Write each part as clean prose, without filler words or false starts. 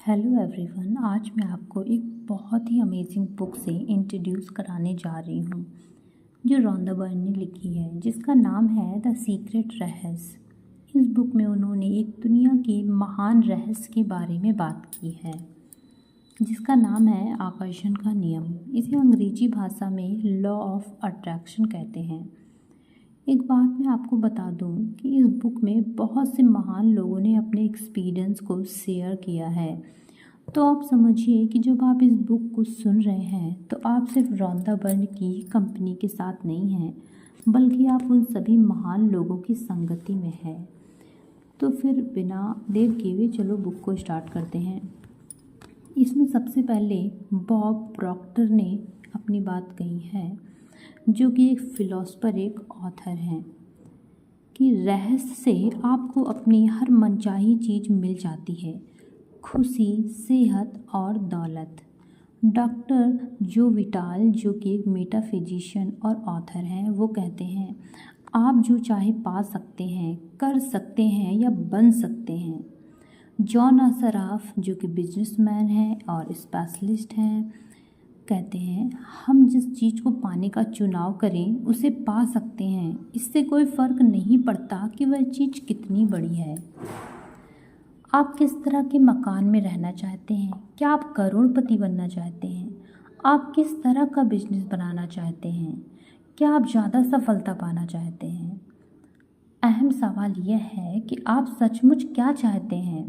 Hello everyone. आज मैं आपको एक बहुत ही अमेजिंग बुक से इंट्रोड्यूस कराने जा रही हूँ जो रॉन्डा बर्न ने लिखी है, जिसका नाम है द सीक्रेट रहस्य। इस बुक में उन्होंने एक दुनिया के महान रहस्य के बारे में बात की है जिसका नाम है आकर्षण का नियम। इसे अंग्रेजी भाषा में लॉ ऑफ अट्रैक्शन कहते हैं। एक बात मैं आपको बता दूं कि इस बुक में बहुत से महान लोगों ने अपने एक्सपीरियंस को शेयर किया है। तो आप समझिए कि जब आप इस बुक को सुन रहे हैं तो आप सिर्फ रॉन्डा बर्न की कंपनी के साथ नहीं हैं, बल्कि आप उन सभी महान लोगों की संगति में हैं। तो फिर बिना देर किए हुए चलो बुक को स्टार्ट करते हैं। इसमें सबसे पहले बॉब प्रॉक्टर ने अपनी बात कही है, जो कि एक फिलोसफर, एक ऑथर हैं, कि रहस्य से आपको अपनी हर मनचाही चीज़ मिल जाती है, खुशी, सेहत और दौलत। डॉक्टर जो विटाल, जो कि एक मेटाफिजिशियन और ऑथर हैं, वो कहते हैं आप जो चाहे पा सकते हैं, कर सकते हैं या बन सकते हैं। जॉन असराफ, जो कि बिजनेसमैन हैं और स्पेशलिस्ट हैं, कहते हैं हम जिस चीज़ को पाने का चुनाव करें उसे पा सकते हैं। इससे कोई फ़र्क नहीं पड़ता कि वह चीज़ कितनी बड़ी है। आप किस तरह के मकान में रहना चाहते हैं? क्या आप करोड़पति बनना चाहते हैं? आप किस तरह का बिजनेस बनाना चाहते हैं? क्या आप ज़्यादा सफलता पाना चाहते हैं? अहम सवाल यह है कि आप सचमुच क्या चाहते हैं।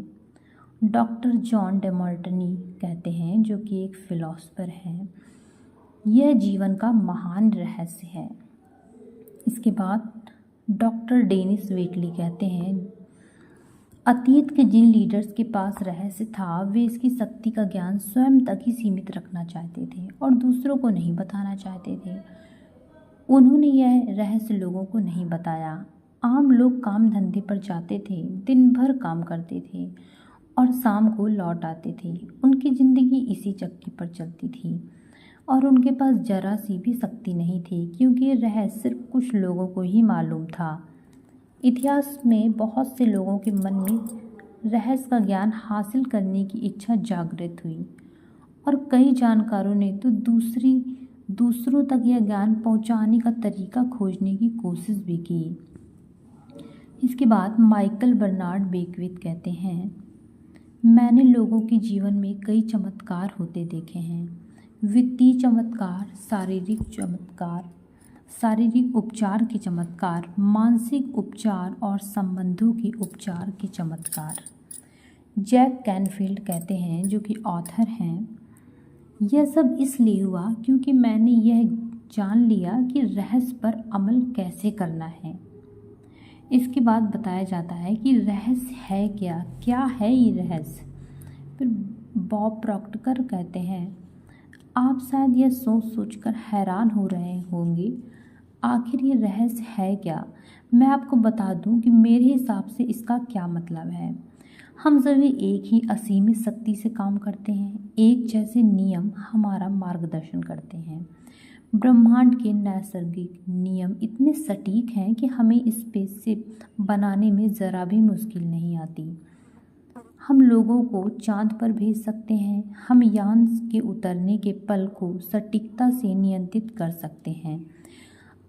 डॉक्टर जॉन डेमर्टनी कहते हैं, जो कि एक फिलोसफर हैं, यह जीवन का महान रहस्य है। इसके बाद डॉक्टर डेनिस वेटली कहते हैं अतीत के जिन लीडर्स के पास रहस्य था, वे इसकी शक्ति का ज्ञान स्वयं तक ही सीमित रखना चाहते थे और दूसरों को नहीं बताना चाहते थे। उन्होंने यह रहस्य लोगों को नहीं बताया। आम लोग काम धंधे पर जाते थे, दिन भर काम करते थे और शाम को लौट आते थे। उनकी ज़िंदगी इसी चक्की पर चलती थी और उनके पास जरा सी भी शक्ति नहीं थी, क्योंकि ये रहस्य सिर्फ कुछ लोगों को ही मालूम था। इतिहास में बहुत से लोगों के मन में रहस्य का ज्ञान हासिल करने की इच्छा जागृत हुई और कई जानकारों ने तो दूसरों तक यह ज्ञान पहुंचाने का तरीका खोजने की कोशिश भी की। इसके बाद माइकल बर्नार्ड बेकविथ कहते हैं मैंने लोगों के जीवन में कई चमत्कार होते देखे हैं। वित्तीय चमत्कार, शारीरिक उपचार के चमत्कार, मानसिक उपचार और संबंधों के उपचार के चमत्कार। जैक कैनफील्ड कहते हैं, जो कि ऑथर हैं, यह सब इसलिए हुआ क्योंकि मैंने यह जान लिया कि रहस्य पर अमल कैसे करना है। इसके बाद बताया जाता है कि रहस्य है क्या है ये रहस्य। फिर बॉब प्रॉक्टर कहते हैं आप शायद यह सोचकर हैरान हो रहे होंगे आखिर ये रहस्य है क्या। मैं आपको बता दूं कि मेरे हिसाब से इसका क्या मतलब है। हम सभी एक ही असीमित शक्ति से काम करते हैं, एक जैसे नियम हमारा मार्गदर्शन करते हैं। ब्रह्मांड के नैसर्गिक नियम इतने सटीक हैं कि हमें स्पेसशिप बनाने में ज़रा भी मुश्किल नहीं आती। हम लोगों को चांद पर भेज सकते हैं, हम यान के उतरने के पल को सटीकता से नियंत्रित कर सकते हैं।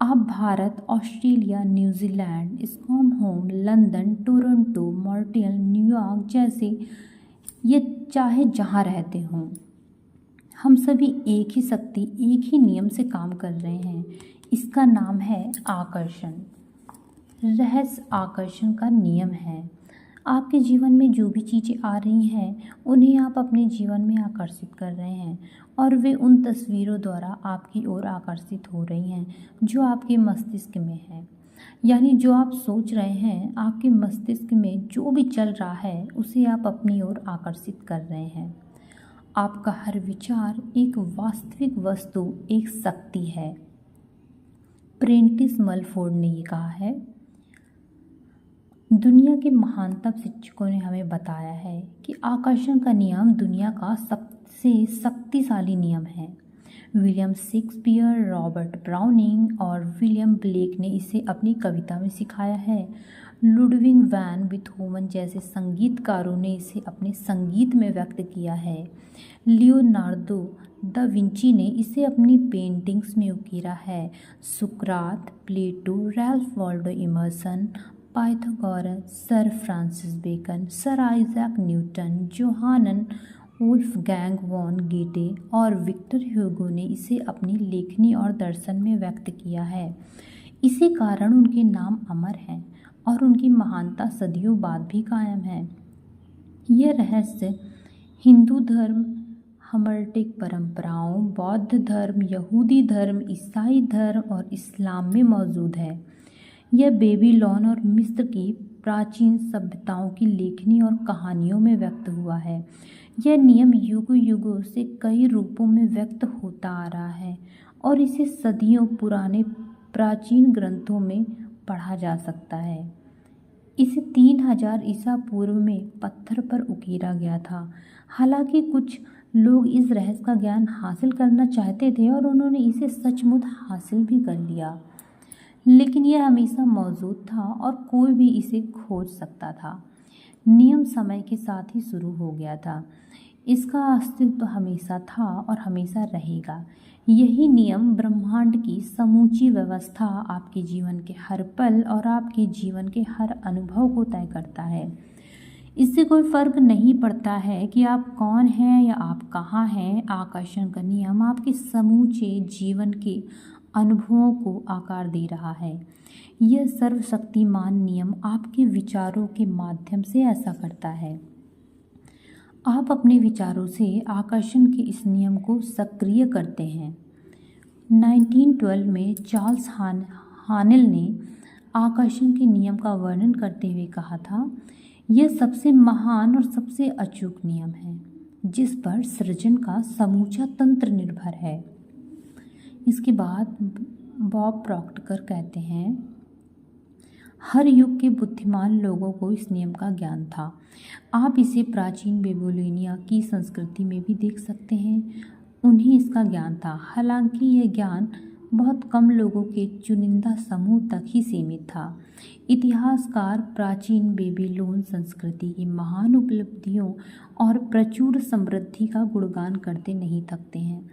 आप Bharat, Australia, New Zealand, Stockholm, London, Toronto, Montreal, New York जैसे ये चाहे जहाँ रहते हों, हम सभी एक ही शक्ति, एक ही नियम से काम कर रहे हैं। इसका नाम है आकर्षण। रहस्य आकर्षण का नियम है। आपके जीवन में जो भी चीज़ें आ रही हैं उन्हें आप अपने जीवन में आकर्षित कर रहे हैं और वे उन तस्वीरों द्वारा आपकी ओर आकर्षित हो रही हैं जो आपके मस्तिष्क में है। यानी जो आप सोच रहे हैं, आपके मस्तिष्क में जो भी चल रहा है उसे आप अपनी ओर आकर्षित कर रहे हैं। आपका हर विचार एक वास्तविक वस्तु, एक शक्ति है। प्रेंटिस मलफोर्ड ने ये कहा है, दुनिया के महानतम शिक्षकों ने हमें बताया है कि आकर्षण का नियम दुनिया का सबसे शक्तिशाली नियम है। विलियम शेक्सपियर, रॉबर्ट ब्राउनिंग और विलियम ब्लेक ने इसे अपनी कविता में सिखाया है। लुडविग वैन बीथोवन जैसे संगीतकारों ने इसे अपने संगीत में व्यक्त किया है। लियोनार्दो दा विंची ने इसे अपनी पेंटिंग्स में उकेरा है। सुकरात, Plato, Ralph Waldo Emerson, Pythagoras, Sir Francis Bacon, Sir Isaac Newton, Johann Wolfgang von Goethe और विक्टर ह्यूगो ने इसे अपनी लेखनी और दर्शन में व्यक्त किया है। इसी कारण उनके नाम अमर हैं और उनकी महानता सदियों बाद भी कायम है। यह रहस्य हिंदू धर्म, हर्मेटिक परंपराओं, बौद्ध धर्म, यहूदी धर्म, ईसाई धर्म और इस्लाम में मौजूद है। यह बेबीलोन और मिस्र की प्राचीन सभ्यताओं की लेखनी और कहानियों में व्यक्त हुआ है। यह नियम युगों युगों से कई रूपों में व्यक्त होता आ रहा है और इसे सदियों पुराने प्राचीन ग्रंथों में पढ़ा जा सकता है। इसे 3000 ईसा पूर्व में पत्थर पर उकेरा गया था। हालांकि कुछ लोग इस रहस्य का ज्ञान हासिल करना चाहते थे और उन्होंने इसे सचमुच हासिल भी कर लिया, लेकिन यह हमेशा मौजूद था और कोई भी इसे खोज सकता था। नियम समय के साथ ही शुरू हो गया था। इसका अस्तित्व हमेशा था और हमेशा रहेगा। यही नियम ब्रह्मांड की समूची व्यवस्था, आपके जीवन के हर पल और आपके जीवन के हर अनुभव को तय करता है। इससे कोई फर्क नहीं पड़ता है कि आप कौन हैं या आप कहाँ हैं। आकर्षण का नियम आपके समूचे जीवन के अनुभवों को आकार दे रहा है। यह सर्वशक्तिमान नियम आपके विचारों के माध्यम से ऐसा करता है। आप अपने विचारों से आकर्षण के इस नियम को सक्रिय करते हैं। 1912 में चार्ल्स हानेल ने आकर्षण के नियम का वर्णन करते हुए कहा था, यह सबसे महान और सबसे अचूक नियम है जिस पर सृजन का समूचा तंत्र निर्भर है। इसके बाद बॉब प्रॉक्टर कहते हैं, हर युग के बुद्धिमान लोगों को इस नियम का ज्ञान था। आप इसे प्राचीन बेबीलोनिया की संस्कृति में भी देख सकते हैं। उन्हें इसका ज्ञान था, हालांकि यह ज्ञान बहुत कम लोगों के चुनिंदा समूह तक ही सीमित था। इतिहासकार प्राचीन बेबीलोन संस्कृति की महान उपलब्धियों और प्रचुर समृद्धि का गुणगान करते नहीं थकते हैं।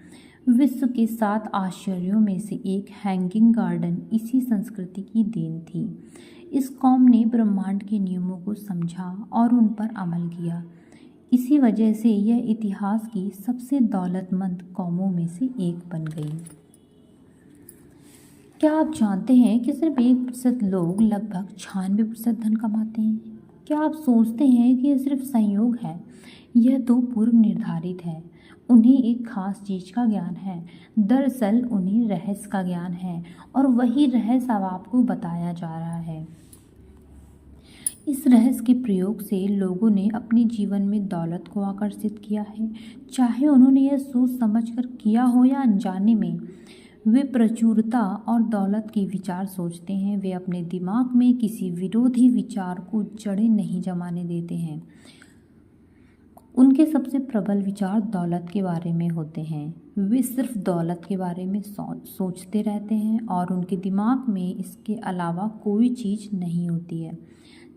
विश्व के 7 आश्चर्यों में से एक हैंगिंग गार्डन इसी संस्कृति की देन थी। इस कौम ने ब्रह्मांड के नियमों को समझा और उन पर अमल किया। इसी वजह से यह इतिहास की सबसे दौलतमंद कौमों में से एक बन गई। क्या आप जानते हैं कि सिर्फ 1% लोग लगभग 96% धन कमाते हैं? क्या आप सोचते हैं कि यह सिर्फ संयोग है? यह तो पूर्व निर्धारित है। उन्हें एक खास चीज का ज्ञान है। दरअसल उन्हें रहस्य का ज्ञान है और वही रहस्य अब आपको बताया जा रहा है। इस रहस्य के प्रयोग से लोगों ने अपने जीवन में दौलत को आकर्षित किया है, चाहे उन्होंने यह सोच समझकर किया हो या अनजाने में। वे प्रचुरता और दौलत के विचार सोचते हैं। वे अपने दिमाग में किसी विरोधी विचार को जड़ें नहीं जमाने देते हैं। उनके सबसे प्रबल विचार दौलत के बारे में होते हैं। वे सिर्फ दौलत के बारे में सोचते रहते हैं और उनके दिमाग में इसके अलावा कोई चीज़ नहीं होती है,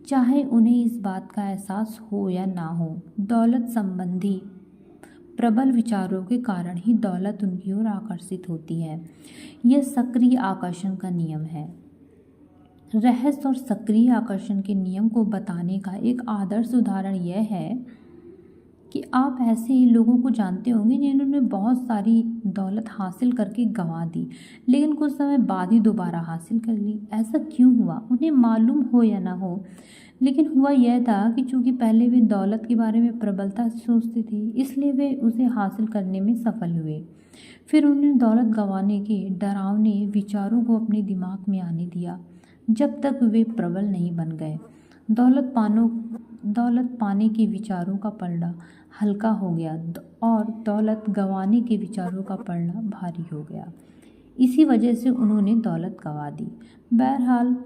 चाहे उन्हें इस बात का एहसास हो या ना हो। दौलत संबंधी प्रबल विचारों के कारण ही दौलत उनकी ओर आकर्षित होती है। यह सक्रिय आकर्षण का नियम है। रहस्य और सक्रिय आकर्षण के नियम को बताने का एक आदर्श उदाहरण यह है कि आप ऐसे लोगों को जानते होंगे जिन्होंने बहुत सारी दौलत हासिल करके गंवा दी, लेकिन कुछ समय बाद ही दोबारा हासिल कर ली। ऐसा क्यों हुआ? उन्हें मालूम हो या ना हो, लेकिन हुआ यह था कि चूंकि पहले वे दौलत के बारे में प्रबलता से सोचते थे, इसलिए वे उसे हासिल करने में सफल हुए। फिर उन्हें दौलत गंवाने के डरावने विचारों को अपने दिमाग में आने दिया जब तक वे प्रबल नहीं बन गए। दौलत पाने के विचारों का पलड़ा हल्का हो गया और दौलत गंवाने के विचारों का पलड़ा भारी हो गया। इसी वजह से उन्होंने दौलत गंवा दी। बहरहाल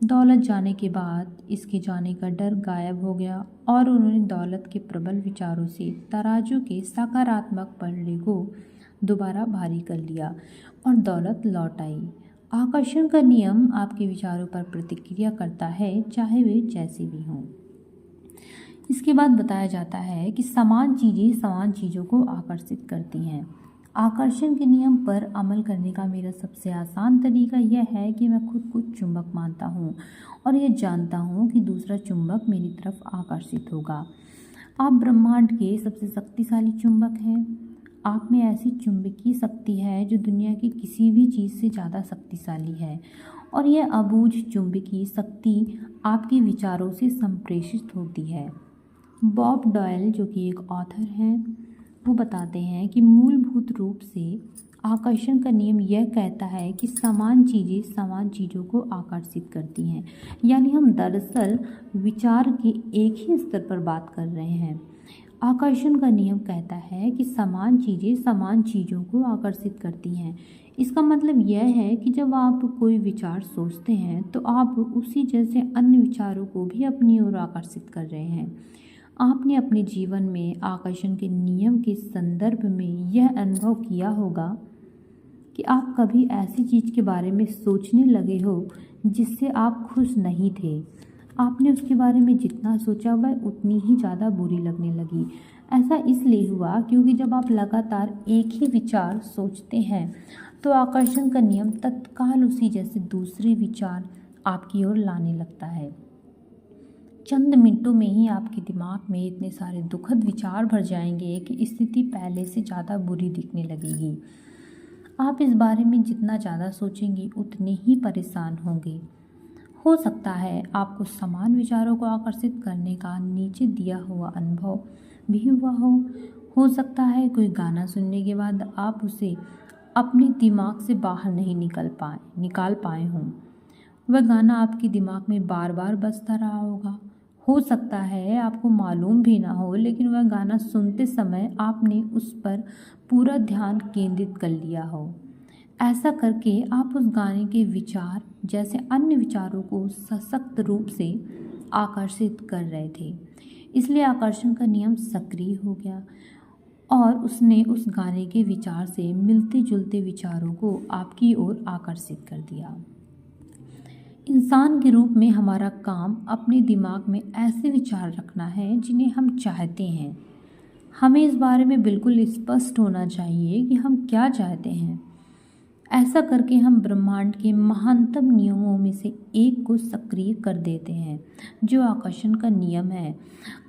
दौलत जाने के बाद इसके जाने का डर गायब हो गया और उन्होंने दौलत के प्रबल विचारों से तराजू के सकारात्मक पलड़े को दोबारा भारी कर लिया और दौलत लौट आई। आकर्षण का नियम आपके विचारों पर प्रतिक्रिया करता है, चाहे वे जैसे भी हों। इसके बाद बताया जाता है कि समान चीज़ें समान चीज़ों को आकर्षित करती हैं। आकर्षण के नियम पर अमल करने का मेरा सबसे आसान तरीका यह है कि मैं खुद को चुंबक मानता हूँ और यह जानता हूँ कि दूसरा चुंबक मेरी तरफ आकर्षित होगा। आप ब्रह्मांड के सबसे शक्तिशाली चुंबक हैं। आप में ऐसी चुंबकीय शक्ति है जो दुनिया की किसी भी चीज़ से ज़्यादा शक्तिशाली है, और यह अबूझ चुंबकीय शक्ति आपके विचारों से संप्रेषित होती है। बॉब डॉयल, जो कि एक ऑथर हैं, वो बताते हैं कि मूलभूत रूप से आकर्षण का नियम यह कहता है कि समान चीज़ें समान चीज़ों को आकर्षित करती हैं। यानी हम दरअसल विचार के एक ही स्तर पर बात कर रहे हैं। आकर्षण का नियम कहता है कि समान चीज़ें समान चीज़ों को आकर्षित करती हैं। इसका मतलब यह है कि जब आप कोई विचार सोचते हैं तो आप उसी जैसे अन्य विचारों को भी अपनी ओर आकर्षित कर रहे हैं। आपने अपने जीवन में आकर्षण के नियम के संदर्भ में यह अनुभव किया होगा कि आप कभी ऐसी चीज़ के बारे में सोचने लगे हो जिससे आप खुश नहीं थे। आपने उसके बारे में जितना सोचा वह उतनी ही ज़्यादा बुरी लगने लगी। ऐसा इसलिए हुआ क्योंकि जब आप लगातार एक ही विचार सोचते हैं तो आकर्षण का नियम तत्काल उसी जैसे दूसरे विचार आपकी ओर लाने लगता है। चंद मिनटों में ही आपके दिमाग में इतने सारे दुखद विचार भर जाएंगे कि स्थिति पहले से ज़्यादा बुरी दिखने लगेगी। आप इस बारे में जितना ज़्यादा सोचेंगे उतने ही परेशान होंगे। हो सकता है आपको समान विचारों को आकर्षित करने का नीचे दिया हुआ अनुभव भी हुआ हो सकता है कोई गाना सुनने के बाद आप उसे अपने दिमाग से बाहर नहीं निकाल पाए हों। वह गाना आपके दिमाग में बार बार बजता रहा होगा। हो सकता है आपको मालूम भी ना हो, लेकिन वह गाना सुनते समय आपने उस पर पूरा ध्यान केंद्रित कर लिया हो। ऐसा करके आप उस गाने के विचार जैसे अन्य विचारों को सशक्त रूप से आकर्षित कर रहे थे। इसलिए आकर्षण का नियम सक्रिय हो गया और उसने उस गाने के विचार से मिलते जुलते विचारों को आपकी ओर आकर्षित कर दिया। इंसान के रूप में हमारा काम अपने दिमाग में ऐसे विचार रखना है जिन्हें हम चाहते हैं। हमें इस बारे में बिल्कुल स्पष्ट होना चाहिए कि हम क्या चाहते हैं। ऐसा करके हम ब्रह्मांड के महानतम नियमों में से एक को सक्रिय कर देते हैं, जो आकर्षण का नियम है।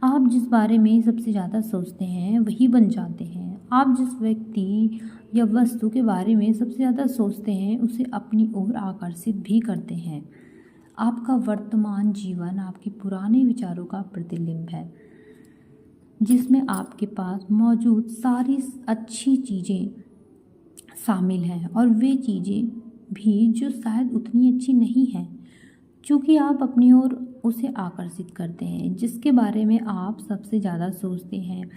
आप जिस बारे में सबसे ज़्यादा सोचते हैं वही बन जाते हैं। आप जिस व्यक्ति या वस्तु के बारे में सबसे ज़्यादा सोचते हैं उसे अपनी ओर आकर्षित भी करते हैं। आपका वर्तमान जीवन आपके पुराने विचारों का प्रतिबिंब है, जिसमें आपके पास मौजूद सारी अच्छी चीज़ें शामिल हैं और वे चीज़ें भी जो शायद उतनी अच्छी नहीं हैं, क्योंकि आप अपनी ओर उसे आकर्षित करते हैं जिसके बारे में आप सबसे ज़्यादा सोचते हैं।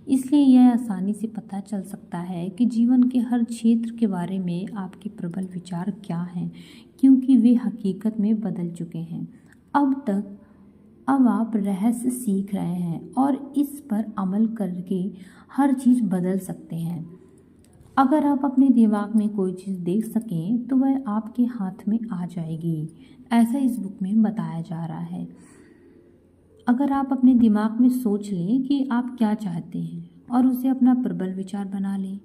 इसलिए यह आसानी से पता चल सकता है कि जीवन के हर क्षेत्र के बारे में आपके प्रबल विचार क्या हैं, क्योंकि वे हकीकत में बदल चुके हैं। अब आप रहस्य सीख रहे हैं और इस पर अमल करके हर चीज़ बदल सकते हैं। अगर आप अपने दिमाग में कोई चीज़ देख सकें तो वह आपके हाथ में आ जाएगी, ऐसा इस बुक में बताया जा रहा है। अगर आप अपने दिमाग में सोच लें कि आप क्या चाहते हैं और उसे अपना प्रबल विचार बना लें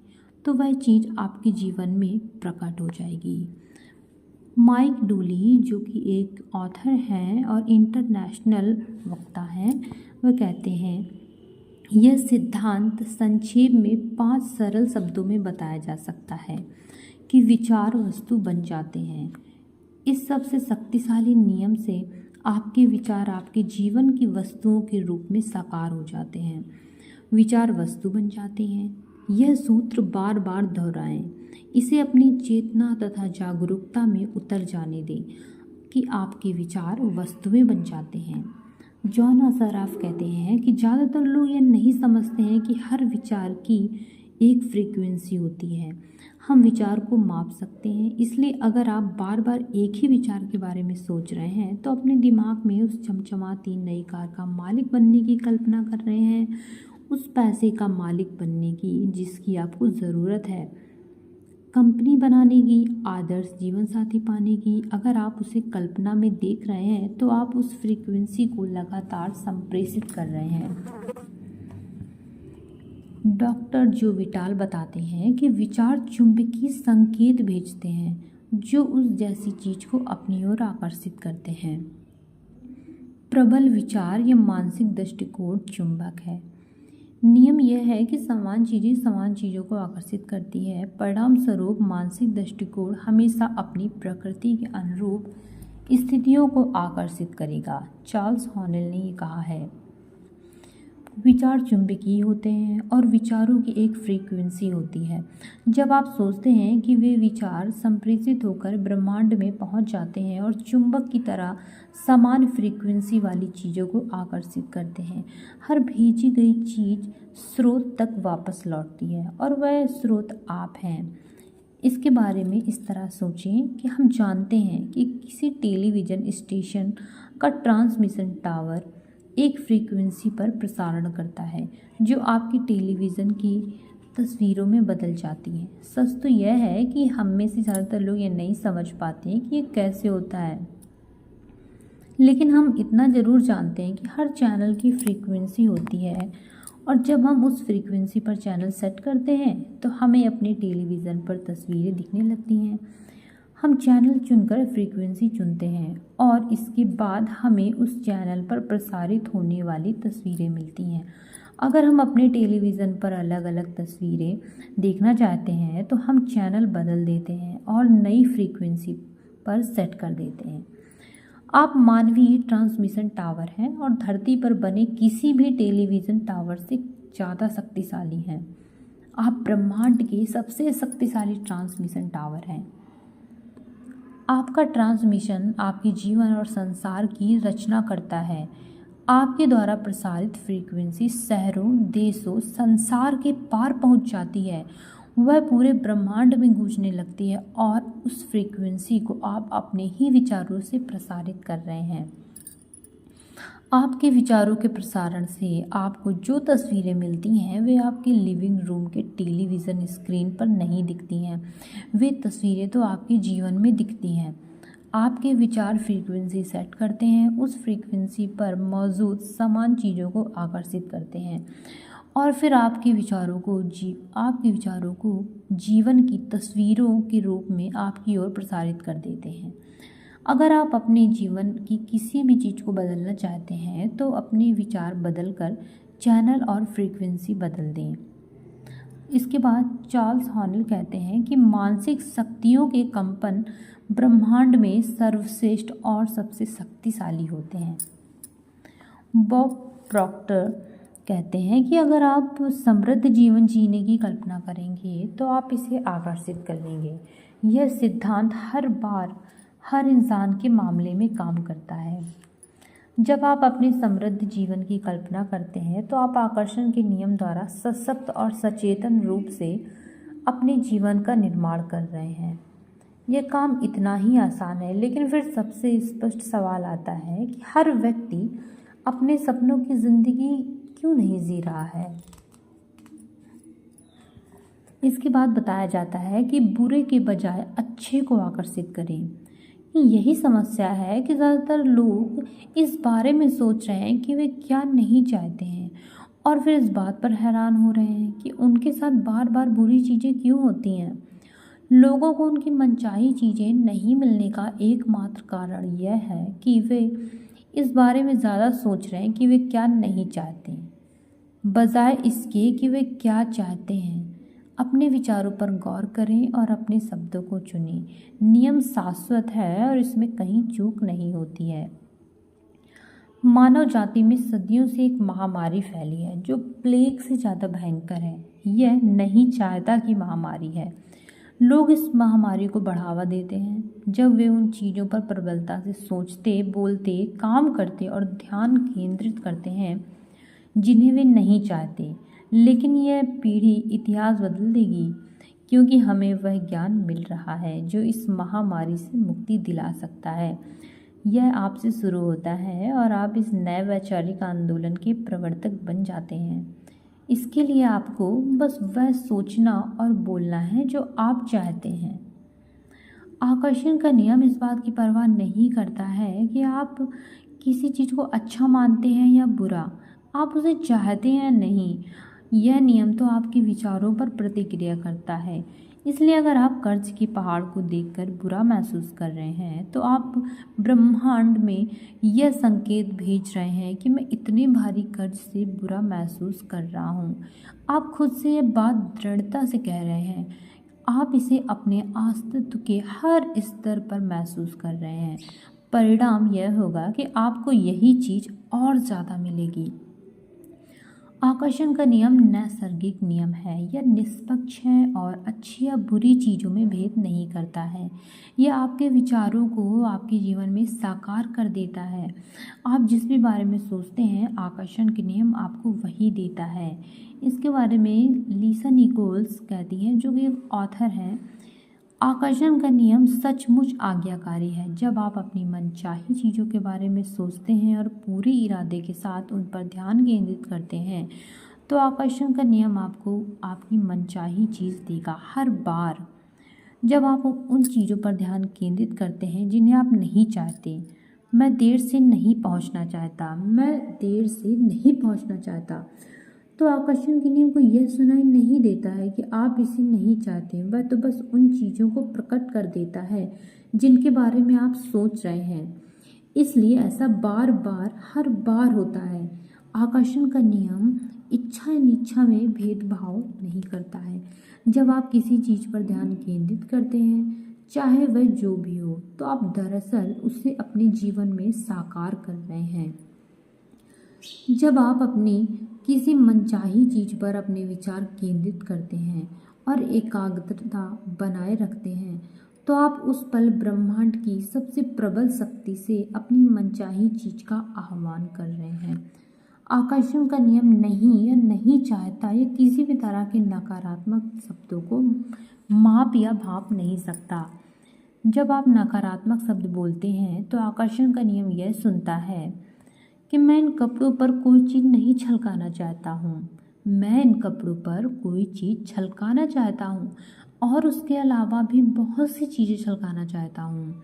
तो वह चीज़ आपके जीवन में प्रकट हो जाएगी। माइक डूली, जो कि एक ऑथर हैं और इंटरनेशनल वक्ता हैं, वह कहते हैं, यह सिद्धांत संक्षेप में 5 सरल शब्दों में बताया जा सकता है कि विचार वस्तु बन जाते हैं। इस सबसे शक्तिशाली नियम से आपके विचार आपके जीवन की वस्तुओं के रूप में साकार हो जाते हैं। विचार वस्तु बन जाते हैं। यह सूत्र बार बार दोहराएं। इसे अपनी चेतना तथा जागरूकता में उतर जाने दें कि आपके विचार वस्तुएं बन जाते हैं। जॉन असराफ कहते हैं कि ज़्यादातर लोग यह नहीं समझते हैं कि हर विचार की एक फ्रीक्वेंसी होती है। हम विचार को माप सकते हैं। इसलिए अगर आप बार बार एक ही विचार के बारे में सोच रहे हैं तो अपने दिमाग में उस चमचमाती नई कार का मालिक बनने की कल्पना कर रहे हैं, उस पैसे का मालिक बनने की जिसकी आपको ज़रूरत है। कंपनी बनाने की, आदर्श जीवन साथी पाने की, अगर आप उसे कल्पना में देख रहे हैं तो आप उस फ्रीक्वेंसी को लगातार संप्रेषित कर रहे हैं। डॉक्टर जो विटाल बताते हैं कि विचार चुंबकीय संकेत भेजते हैं जो उस जैसी चीज को अपनी ओर आकर्षित करते हैं। प्रबल विचार या मानसिक दृष्टिकोण चुंबक है। नियम यह है कि समान चीज़ें समान चीज़ों को आकर्षित करती है। परिणाम स्वरूप मानसिक दृष्टिकोण हमेशा अपनी प्रकृति के अनुरूप स्थितियों को आकर्षित करेगा। चार्ल्स हॉनेल ने ये कहा है, विचार चुंबकीय होते हैं और विचारों की एक फ्रीक्वेंसी होती है। जब आप सोचते हैं कि वे विचार संप्रेषित होकर ब्रह्मांड में पहुंच जाते हैं और चुंबक की तरह समान फ्रीक्वेंसी वाली चीज़ों को आकर्षित करते हैं। हर भेजी गई चीज़ स्रोत तक वापस लौटती है और वह स्रोत आप हैं। इसके बारे में इस तरह सोचें कि हम जानते हैं कि किसी टेलीविज़न स्टेशन का ट्रांसमिशन टावर एक फ्रीक्वेंसी पर प्रसारण करता है जो आपकी टेलीविज़न की तस्वीरों में बदल जाती है। सच तो यह है कि हम में से ज़्यादातर लोग ये नहीं समझ पाते हैं कि ये कैसे होता है, लेकिन हम इतना ज़रूर जानते हैं कि हर चैनल की फ्रीक्वेंसी होती है और जब हम उस फ्रीक्वेंसी पर चैनल सेट करते हैं तो हमें अपने टेलीविज़न पर तस्वीरें दिखने लगती हैं। हम चैनल चुनकर फ्रीक्वेंसी चुनते हैं और इसके बाद हमें उस चैनल पर प्रसारित होने वाली तस्वीरें मिलती हैं। अगर हम अपने टेलीविज़न पर अलग अलग तस्वीरें देखना चाहते हैं तो हम चैनल बदल देते हैं और नई फ्रीक्वेंसी पर सेट कर देते हैं। आप मानवीय ट्रांसमिशन टावर हैं और धरती पर बने किसी भी टेलीविज़न टावर से ज़्यादा शक्तिशाली हैं। आप ब्रह्मांड के सबसे शक्तिशाली ट्रांसमिशन टावर हैं। आपका ट्रांसमिशन आपके जीवन और संसार की रचना करता है। आपके द्वारा प्रसारित फ्रीक्वेंसी शहरों, देशों, संसार के पार पहुंच जाती है। वह पूरे ब्रह्मांड में गूंजने लगती है और उस फ्रीक्वेंसी को आप अपने ही विचारों से प्रसारित कर रहे हैं। आपके विचारों के प्रसारण से आपको जो तस्वीरें मिलती हैं वे आपके लिविंग रूम के टेलीविज़न स्क्रीन पर नहीं दिखती हैं। वे तस्वीरें तो आपके जीवन में दिखती हैं। आपके विचार फ्रीक्वेंसी सेट करते हैं, उस फ्रीक्वेंसी पर मौजूद समान चीज़ों को आकर्षित करते हैं और फिर आपके विचारों को जीवन की तस्वीरों के रूप में आपकी ओर प्रसारित कर देते हैं। अगर आप अपने जीवन की किसी भी चीज़ को बदलना चाहते हैं तो अपने विचार बदलकर चैनल और फ्रीक्वेंसी बदल दें। इसके बाद चार्ल्स हॉनेल कहते हैं कि मानसिक शक्तियों के कंपन ब्रह्मांड में सर्वश्रेष्ठ और सबसे शक्तिशाली होते हैं। बॉब प्रॉक्टर कहते हैं कि अगर आप समृद्ध जीवन जीने की कल्पना करेंगे तो आप इसे आकर्षित कर लेंगे। यह सिद्धांत हर बार हर इंसान के मामले में काम करता है। जब आप अपने समृद्ध जीवन की कल्पना करते हैं तो आप आकर्षण के नियम द्वारा सशक्त और सचेतन रूप से अपने जीवन का निर्माण कर रहे हैं। यह काम इतना ही आसान है, लेकिन फिर सबसे स्पष्ट सवाल आता है कि हर व्यक्ति अपने सपनों की ज़िंदगी क्यों नहीं जी रहा है। इसके बाद बताया जाता है कि बुरे के बजाय अच्छे को आकर्षित करें। यही समस्या है कि ज़्यादातर लोग इस बारे में सोच रहे हैं कि वे क्या नहीं चाहते हैं और फिर इस बात पर हैरान हो रहे हैं कि उनके साथ बार बार बुरी चीज़ें क्यों होती हैं। लोगों को उनकी मनचाही चीज़ें नहीं मिलने का एकमात्र कारण यह है कि वे इस बारे में ज़्यादा सोच रहे हैं कि वे क्या नहीं चाहते, बजाय इसके कि वे क्या चाहते हैं। अपने विचारों पर गौर करें और अपने शब्दों को चुनें। नियम शाश्वत है और इसमें कहीं चूक नहीं होती है। मानव जाति में सदियों से एक महामारी फैली है जो प्लेग से ज़्यादा भयंकर है। यह नहीं चाहता की महामारी है। लोग इस महामारी को बढ़ावा देते हैं जब वे उन चीज़ों पर प्रबलता से सोचते, बोलते, काम करते और ध्यान केंद्रित करते हैं जिन्हें वे नहीं चाहते। लेकिन यह पीढ़ी इतिहास बदल देगी क्योंकि हमें वह ज्ञान मिल रहा है जो इस महामारी से मुक्ति दिला सकता है। यह आपसे शुरू होता है और आप इस नए वैचारिक आंदोलन के प्रवर्तक बन जाते हैं। इसके लिए आपको बस वह सोचना और बोलना है जो आप चाहते हैं। आकर्षण का नियम इस बात की परवाह नहीं करता है कि आप किसी चीज़ को अच्छा मानते हैं या बुरा, आप उसे चाहते हैं या नहीं। यह नियम तो आपके विचारों पर प्रतिक्रिया करता है। इसलिए अगर आप कर्ज के पहाड़ को देखकर बुरा महसूस कर रहे हैं तो आप ब्रह्मांड में यह संकेत भेज रहे हैं कि मैं इतने भारी कर्ज से बुरा महसूस कर रहा हूँ। आप खुद से यह बात दृढ़ता से कह रहे हैं। आप इसे अपने अस्तित्व के हर स्तर पर महसूस कर रहे हैं। परिणाम यह होगा कि आपको यही चीज़ और ज़्यादा मिलेगी। आकर्षण का नियम नैसर्गिक नियम है। यह निष्पक्ष है और अच्छी या बुरी चीज़ों में भेद नहीं करता है। यह आपके विचारों को आपके जीवन में साकार कर देता है। आप जिस भी बारे में सोचते हैं, आकर्षण के नियम आपको वही देता है। इसके बारे में लीसा निकोल्स कहती हैं, जो कि एक ऑथर हैं, आकर्षण का नियम सचमुच आज्ञाकारी है। जब आप अपनी मनचाही चीज़ों के बारे में सोचते हैं और पूरे इरादे के साथ उन पर ध्यान केंद्रित करते हैं तो आकर्षण का नियम आपको आपकी मनचाही चीज़ देगा। हर बार जब आप उन चीज़ों पर ध्यान केंद्रित करते हैं जिन्हें आप नहीं चाहते, मैं देर से नहीं पहुंचना चाहता, मैं देर से नहीं पहुंचना चाहता, तो आकर्षण के नियम को यह सुनाई नहीं देता है कि आप इसे नहीं चाहते। वह तो बस उन चीज़ों को प्रकट कर देता है जिनके बारे में आप सोच रहे हैं। इसलिए ऐसा बार बार हर बार होता है। आकर्षण का नियम इच्छा अनिच्छा में भेदभाव नहीं करता है। जब आप किसी चीज़ पर ध्यान केंद्रित करते हैं, चाहे वह जो भी हो, तो आप दरअसल उसे अपने जीवन में साकार कर रहे हैं। जब आप अपनी किसी मनचाही चीज़ पर अपने विचार केंद्रित करते हैं और एकाग्रता बनाए रखते हैं तो आप उस पल ब्रह्मांड की सबसे प्रबल शक्ति से अपनी मनचाही चीज़ का आह्वान कर रहे हैं। आकर्षण का नियम नहीं या नहीं चाहता या किसी भी तरह के नकारात्मक शब्दों को माप या भाप नहीं सकता। जब आप नकारात्मक शब्द बोलते हैं तो आकर्षण का नियम यह सुनता है कि मैं इन कपड़ों पर कोई चीज़ नहीं छलकाना चाहता हूँ, मैं इन कपड़ों पर कोई चीज़ छलकाना चाहता हूँ और उसके अलावा भी बहुत सी चीज़ें छलकाना चाहता हूँ।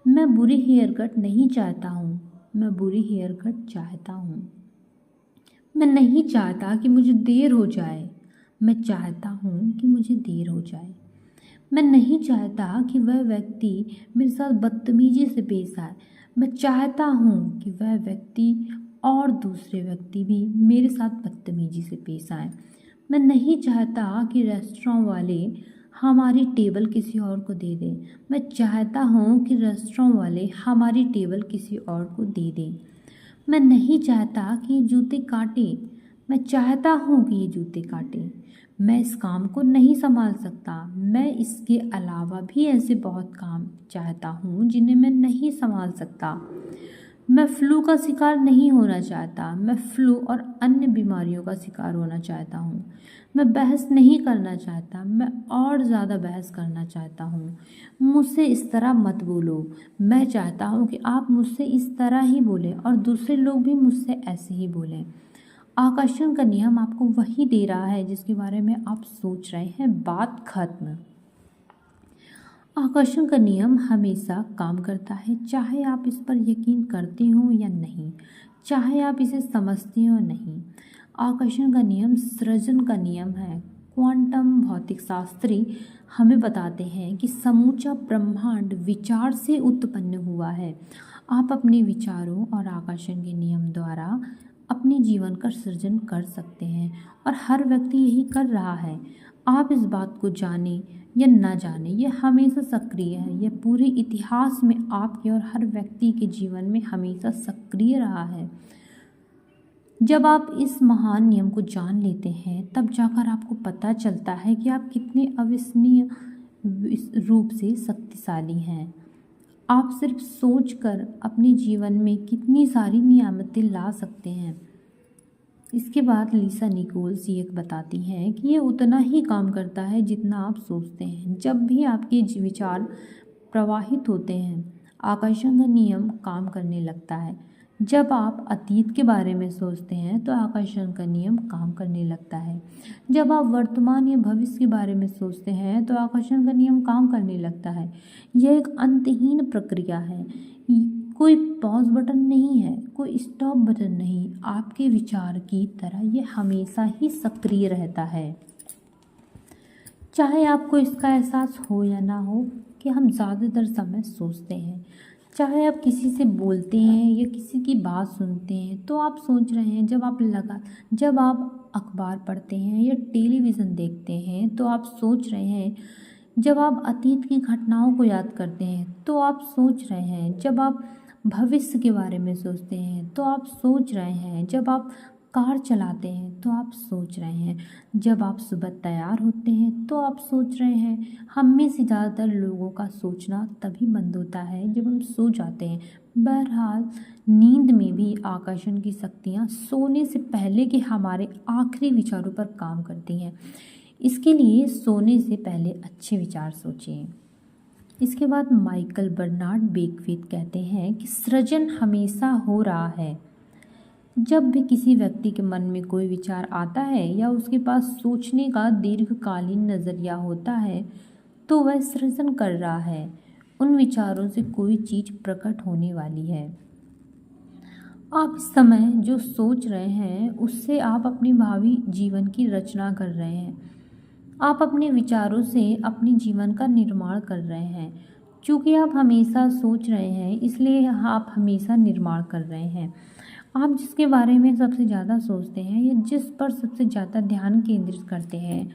मैं बुरी हेयर कट नहीं चाहता हूँ, मैं बुरी हेयर कट चाहता हूँ। मैं नहीं चाहता कि मुझे देर हो जाए, मैं चाहता हूँ कि मुझे देर हो जाए। मैं नहीं चाहता कि वह व्यक्ति मेरे साथ बदतमीजी से पेश आए, मैं चाहता हूँ कि वह व्यक्ति और दूसरे व्यक्ति भी मेरे साथ बदतमीजी से पेश आए। मैं नहीं चाहता कि रेस्टोरेंट वाले हमारी टेबल किसी और को दे दें, मैं चाहता हूँ कि रेस्टोरेंट वाले हमारी टेबल किसी और को दे दें। मैं नहीं चाहता कि ये जूते काटे, मैं चाहता हूँ कि ये जूते काटे। मैं इस काम को नहीं संभाल सकता, मैं इसके अलावा भी ऐसे बहुत काम चाहता हूँ जिन्हें मैं नहीं संभाल सकता। मैं फ्लू का शिकार नहीं होना चाहता, मैं फ्लू और अन्य बीमारियों का शिकार होना चाहता हूँ। मैं बहस नहीं करना चाहता, मैं और ज़्यादा बहस करना चाहता हूँ। मुझसे इस तरह मत बोलो, मैं चाहता हूँ कि आप मुझसे इस तरह ही बोलें और दूसरे लोग भी मुझसे ऐसे ही बोलें। आकर्षण का नियम आपको वही दे रहा है जिसके बारे में आप सोच रहे हैं। बात खत्म। आकर्षण का नियम हमेशा काम करता है, चाहे आप इस पर यकीन करते हो या नहीं, चाहे आप इसे समझते हो नहीं। आकर्षण का नियम सृजन का नियम है। क्वांटम भौतिक शास्त्री हमें बताते हैं कि समूचा ब्रह्मांड विचार से उत्पन्न हुआ है। आप अपने विचारों और आकर्षण के नियम द्वारा अपने जीवन का सृजन कर सकते हैं और हर व्यक्ति यही कर रहा है। आप इस बात को जाने या ना जाने, यह हमेशा सक्रिय है। यह पूरे इतिहास में आपके और हर व्यक्ति के जीवन में हमेशा सक्रिय रहा है। जब आप इस महान नियम को जान लेते हैं तब जाकर आपको पता चलता है कि आप कितने अविश्वसनीय रूप से शक्तिशाली हैं। आप सिर्फ सोचकर अपने जीवन में कितनी सारी नियामतें ला सकते हैं। इसके बाद लीसा निकोल्स ये बताती हैं कि ये उतना ही काम करता है जितना आप सोचते हैं। जब भी आपके विचार प्रवाहित होते हैं, आकर्षण का नियम काम करने लगता है। जब आप अतीत के बारे में सोचते हैं तो आकर्षण का नियम काम करने लगता है। जब आप वर्तमान या भविष्य के बारे में सोचते हैं तो आकर्षण का नियम काम करने लगता है। यह एक अंतहीन प्रक्रिया है। कोई पॉज बटन नहीं है, कोई स्टॉप बटन नहीं। आपके विचार की तरह यह हमेशा ही सक्रिय रहता है। चाहे आपको इसका एहसास हो या ना हो कि हम ज़्यादातर समय सोचते हैं। चाहे आप किसी से बोलते हैं या किसी की बात सुनते हैं तो आप सोच रहे हैं। जब आप अखबार पढ़ते हैं या टेलीविज़न देखते हैं तो आप सोच रहे हैं। जब आप अतीत की घटनाओं को याद करते हैं तो आप सोच रहे हैं। जब आप भविष्य के बारे में सोचते हैं तो आप सोच रहे हैं। जब आप कार चलाते हैं तो आप सोच रहे हैं। जब आप सुबह तैयार होते हैं तो आप सोच रहे हैं। हम में से ज़्यादातर लोगों का सोचना तभी बंद होता है जब हम सो जाते हैं। बहरहाल, नींद में भी आकर्षण की शक्तियाँ सोने से पहले के हमारे आखिरी विचारों पर काम करती हैं। इसके लिए सोने से पहले अच्छे विचार सोचें। इसके बाद माइकल बर्नार्ड बेकवेट कहते हैं कि सृजन हमेशा हो रहा है। जब भी किसी व्यक्ति के मन में कोई विचार आता है या उसके पास सोचने का दीर्घकालीन नज़रिया होता है तो वह सृजन कर रहा है। उन विचारों से कोई चीज़ प्रकट होने वाली है। आप इस समय जो सोच रहे हैं उससे आप अपने भावी जीवन की रचना कर रहे हैं। आप अपने विचारों से अपने जीवन का निर्माण कर रहे हैं। क्योंकि आप हमेशा सोच रहे हैं इसलिए आप हमेशा निर्माण कर रहे हैं। आप जिसके बारे में सबसे ज़्यादा सोचते हैं या जिस पर सबसे ज़्यादा ध्यान केंद्रित करते हैं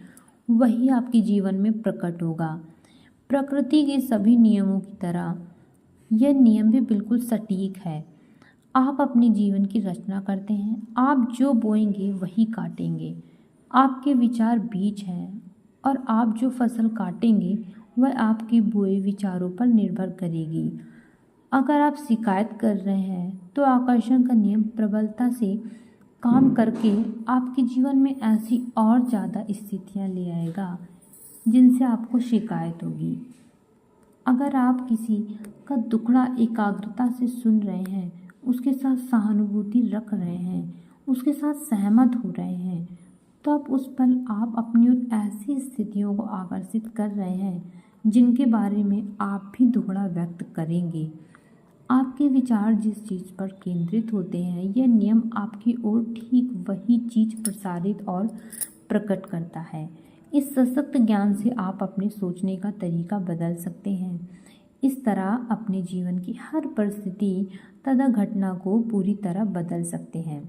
वही आपके जीवन में प्रकट होगा। प्रकृति के सभी नियमों की तरह यह नियम भी बिल्कुल सटीक है। आप अपने जीवन की रचना करते हैं। आप जो बोएंगे वही काटेंगे। आपके विचार बीज हैं और आप जो फसल काटेंगे वह आपके बोए विचारों पर निर्भर करेगी। अगर आप शिकायत कर रहे हैं तो आकर्षण का नियम प्रबलता से काम करके आपके जीवन में ऐसी और ज़्यादा स्थितियां ले आएगा जिनसे आपको शिकायत होगी। अगर आप किसी का दुखड़ा एकाग्रता से सुन रहे हैं, उसके साथ सहानुभूति रख रहे हैं, उसके साथ सहमत हो रहे हैं, तब उस पल आप अपनी ओर ऐसी स्थितियों को आकर्षित कर रहे हैं जिनके बारे में आप भी दुखड़ा व्यक्त करेंगे। आपके विचार जिस चीज़ पर केंद्रित होते हैं यह नियम आपकी ओर ठीक वही चीज़ प्रसारित और प्रकट करता है। इस सशक्त ज्ञान से आप अपने सोचने का तरीका बदल सकते हैं। इस तरह अपने जीवन की हर परिस्थिति तथा घटना को पूरी तरह बदल सकते हैं।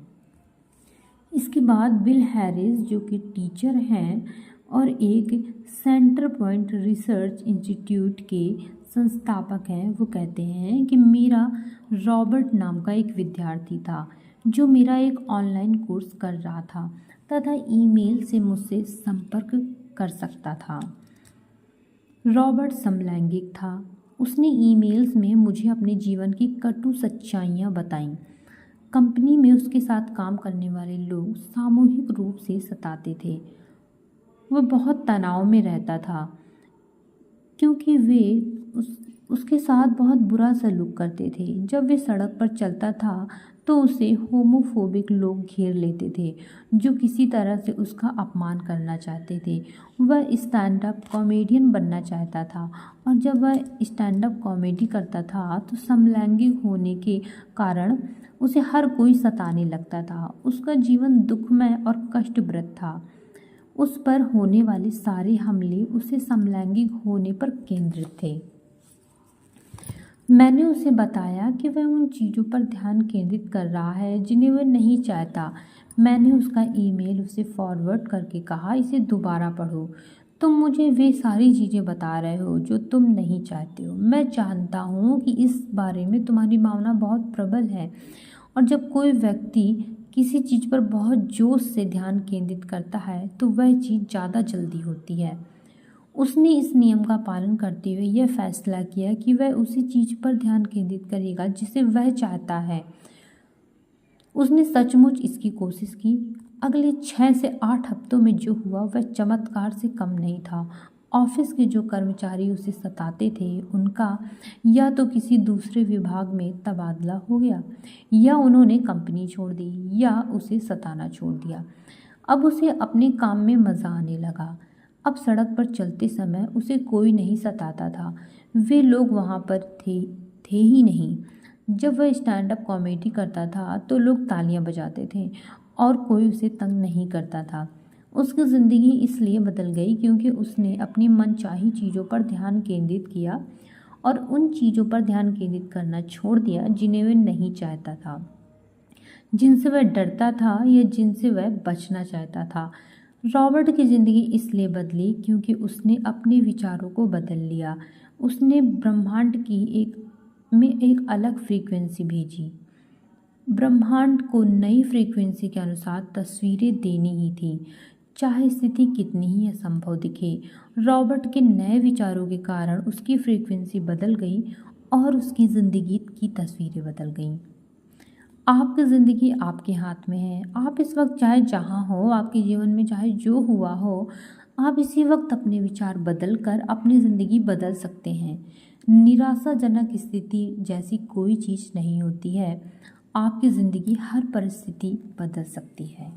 इसके बाद बिल हैरिस जो कि टीचर हैं और एक सेंटर पॉइंट रिसर्च इंस्टीट्यूट के संस्थापक हैं, वो कहते हैं कि मेरा रॉबर्ट नाम का एक विद्यार्थी था जो मेरा एक ऑनलाइन कोर्स कर रहा था तथा ईमेल से मुझसे संपर्क कर सकता था। रॉबर्ट समलैंगिक था। उसने ईमेल्स में मुझे अपने जीवन की कटु सच्चाइयाँ बताईं। कंपनी में उसके साथ काम करने वाले लोग सामूहिक रूप से सताते थे। वह बहुत तनाव में रहता था क्योंकि वे उसके साथ बहुत बुरा सलूक करते थे। जब वे सड़क पर चलता था तो उसे होमोफोबिक लोग घेर लेते थे जो किसी तरह से उसका अपमान करना चाहते थे। वह स्टैंड अप कॉमेडियन बनना चाहता था और जब वह स्टैंड अप कॉमेडी करता था तो समलैंगिक होने के कारण उसे हर कोई सताने लगता था। उसका जीवन दुखमय और कष्टप्रद था। उस पर होने वाले सारे हमले उसे समलैंगिक होने पर केंद्रित थे। मैंने उसे बताया कि वह उन चीज़ों पर ध्यान केंद्रित कर रहा है जिन्हें वह नहीं चाहता। मैंने उसका ईमेल उसे फॉरवर्ड करके कहा, इसे दोबारा पढ़ो। तुम मुझे वे सारी चीज़ें बता रहे हो जो तुम नहीं चाहते हो। मैं जानता हूँ कि इस बारे में तुम्हारी भावना बहुत प्रबल है और जब कोई व्यक्ति किसी चीज़ पर बहुत जोश से ध्यान केंद्रित करता है तो वह चीज़ ज़्यादा जल्दी होती है। उसने इस नियम का पालन करते हुए यह फैसला किया कि वह उसी चीज़ पर ध्यान केंद्रित करेगा जिसे वह चाहता है। उसने सचमुच इसकी कोशिश की। अगले 6 से 8 हफ्तों में जो हुआ वह चमत्कार से कम नहीं था। ऑफिस के जो कर्मचारी उसे सताते थे उनका या तो किसी दूसरे विभाग में तबादला हो गया, या उन्होंने कंपनी छोड़ दी, या उसे सताना छोड़ दिया। अब उसे अपने काम में मज़ा आने लगा। अब सड़क पर चलते समय उसे कोई नहीं सताता था, वे लोग वहाँ पर थे ही नहीं। जब वह स्टैंड अप कॉमेडी करता था तो लोग तालियां बजाते थे और कोई उसे तंग नहीं करता था। उसकी ज़िंदगी इसलिए बदल गई क्योंकि उसने अपनी मनचाही चीज़ों पर ध्यान केंद्रित किया और उन चीज़ों पर ध्यान केंद्रित करना छोड़ दिया जिन्हें वह नहीं चाहता था, जिनसे वह डरता था या जिनसे वह बचना चाहता था। रॉबर्ट की ज़िंदगी इसलिए बदली क्योंकि उसने अपने विचारों को बदल लिया। उसने ब्रह्मांड की एक अलग फ्रीक्वेंसी भेजी। ब्रह्मांड को नई फ्रीक्वेंसी के अनुसार तस्वीरें देनी ही थी, चाहे स्थिति कितनी ही असंभव दिखे। रॉबर्ट के नए विचारों के कारण उसकी फ्रीक्वेंसी बदल गई और उसकी ज़िंदगी की तस्वीरें बदल गईं। आपकी ज़िंदगी आपके हाथ में है। आप इस वक्त चाहे जहाँ हो, आपके जीवन में चाहे जो हुआ हो, आप इसी वक्त अपने विचार बदल कर अपनी ज़िंदगी बदल सकते हैं। निराशाजनक स्थिति जैसी कोई चीज़ नहीं होती है। आपकी ज़िंदगी हर परिस्थिति बदल सकती है।